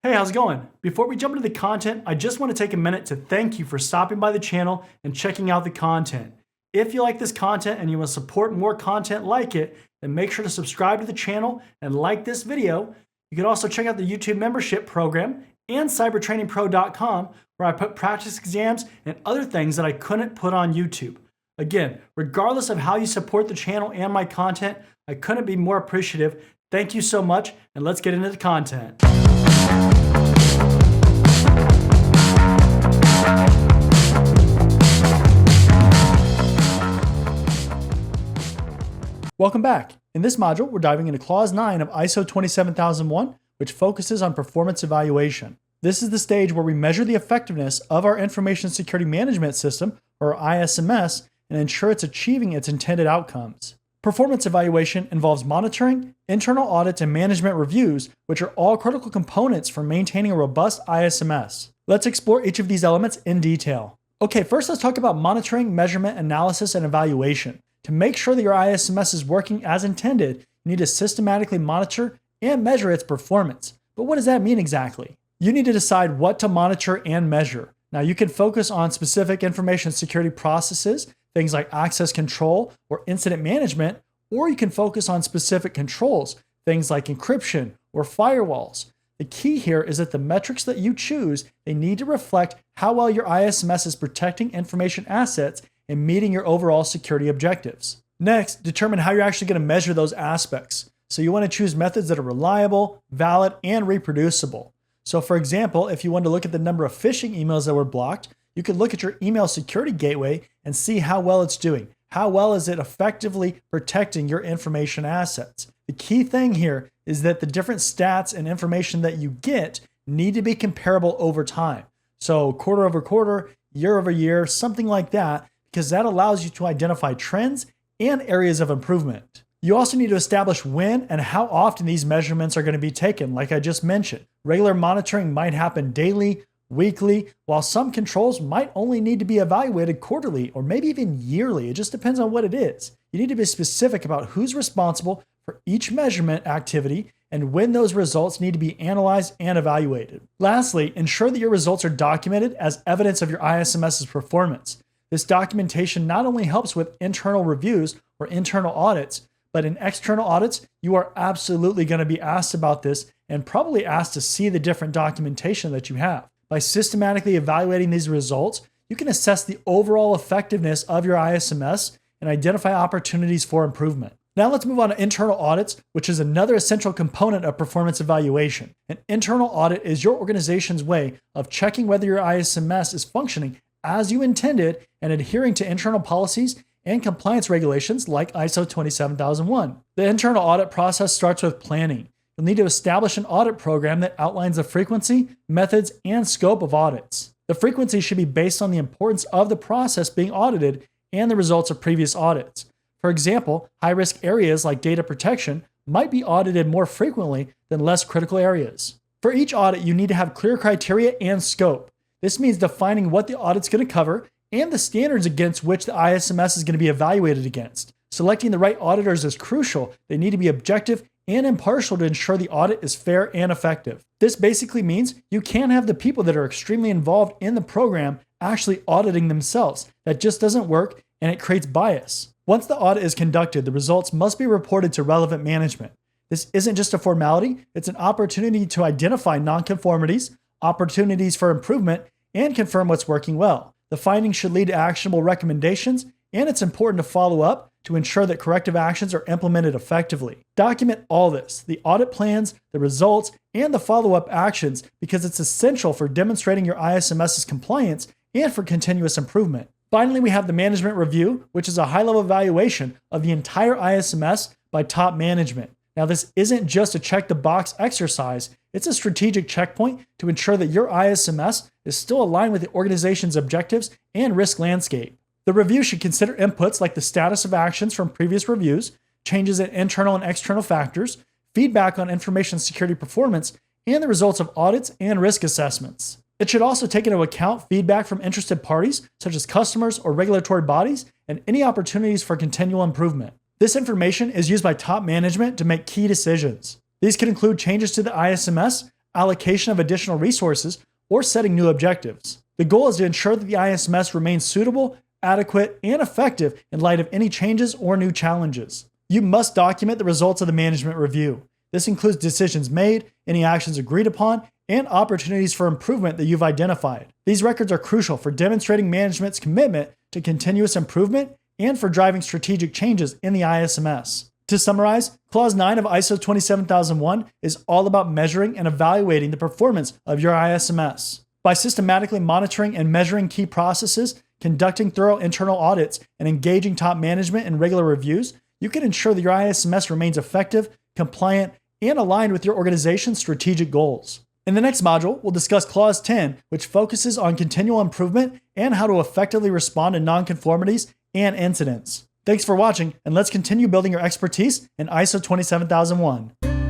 Hey, how's it going? Before we jump into the content, I just want to take a minute to thank you for stopping by the channel and checking out the content. If you like this content and you want to support more content like it, then make sure to subscribe to the channel and like this video. You can also check out the YouTube membership program and cybertrainingpro.com, where I put practice exams and other things that I couldn't put on YouTube. Again, regardless of how you support the channel and my content, I couldn't be more appreciative. Thank you so much, and let's get into the content. Welcome back. In this module, we're diving into Clause 9 of ISO 27001, which focuses on performance evaluation. This is the stage where we measure the effectiveness of our information security management system, or ISMS, and ensure it's achieving its intended outcomes. Performance evaluation involves monitoring, internal audits, and management reviews, which are all critical components for maintaining a robust ISMS. Let's explore each of these elements in detail. Okay, first let's talk about monitoring, measurement, analysis, and evaluation. To make sure that your ISMS is working as intended, you need to systematically monitor and measure its performance. But what does that mean exactly? You need to decide what to monitor and measure. Now, you can focus on specific information security processes, things like access control or incident management, or you can focus on specific controls, things like encryption or firewalls. The key here is that the metrics that you choose, they need to reflect how well your ISMS is protecting information assets and meeting your overall security objectives. Next, determine how you're actually going to measure those aspects. So you want to choose methods that are reliable, valid, and reproducible. So for example, if you want to look at the number of phishing emails that were blocked, you could look at your email security gateway and see how well it's doing. How well is it effectively protecting your information assets? The key thing here is that the different stats and information that you get need to be comparable over time. So quarter over quarter, year over year, something like that, because that allows you to identify trends and areas of improvement. You also need to establish when and how often these measurements are going to be taken, like I just mentioned. Regular monitoring might happen daily, weekly, while some controls might only need to be evaluated quarterly or maybe even yearly. It just depends on what it is. You need to be specific about who's responsible for each measurement activity and when those results need to be analyzed and evaluated. Lastly, ensure that your results are documented as evidence of your ISMS's performance. This documentation not only helps with internal reviews or internal audits, but in external audits, you are absolutely going to be asked about this and probably asked to see the different documentation that you have. By systematically evaluating these results, you can assess the overall effectiveness of your ISMS and identify opportunities for improvement. Now let's move on to internal audits, which is another essential component of performance evaluation. An internal audit is your organization's way of checking whether your ISMS is functioning as you intended and adhering to internal policies and compliance regulations like ISO 27001. The internal audit process starts with planning. You'll need to establish an audit program that outlines the frequency, methods, and scope of audits. The frequency should be based on the importance of the process being audited and the results of previous audits. For example, high-risk areas like data protection might be audited more frequently than less critical areas. For each audit, you need to have clear criteria and scope. This means defining what the audit's going to cover and the standards against which the ISMS is going to be evaluated against. Selecting the right auditors is crucial. They need to be objective and impartial to ensure the audit is fair and effective. This basically means you can't have the people that are extremely involved in the program actually auditing themselves. That just doesn't work, and it creates bias. Once the audit is conducted, the results must be reported to relevant management. This isn't just a formality, it's an opportunity to identify nonconformities, opportunities for improvement, and confirm what's working well. The findings should lead to actionable recommendations, and it's important to follow up to ensure that corrective actions are implemented effectively. Document all this, the audit plans, the results, and the follow-up actions, because it's essential for demonstrating your ISMS's compliance and for continuous improvement. Finally, we have the management review, which is a high-level evaluation of the entire ISMS by top management. Now, this isn't just a check-the-box exercise, it's a strategic checkpoint to ensure that your ISMS is still aligned with the organization's objectives and risk landscape. The review should consider inputs like the status of actions from previous reviews, changes in internal and external factors, feedback on information security performance, and the results of audits and risk assessments. It should also take into account feedback from interested parties, such as customers or regulatory bodies, and any opportunities for continual improvement. This information is used by top management to make key decisions. These could include changes to the ISMS, allocation of additional resources, or setting new objectives. The goal is to ensure that the ISMS remains suitable, adequate, and effective in light of any changes or new challenges. You must document the results of the management review. This includes decisions made, any actions agreed upon, and opportunities for improvement that you've identified. These records are crucial for demonstrating management's commitment to continuous improvement and for driving strategic changes in the ISMS. To summarize, Clause 9 of ISO 27001 is all about measuring and evaluating the performance of your ISMS. By systematically monitoring and measuring key processes, conducting thorough internal audits, and engaging top management in regular reviews, you can ensure that your ISMS remains effective, compliant, and aligned with your organization's strategic goals. In the next module, we'll discuss Clause 10, which focuses on continual improvement and how to effectively respond to nonconformities and incidents. Thanks for watching, and let's continue building your expertise in ISO 27001.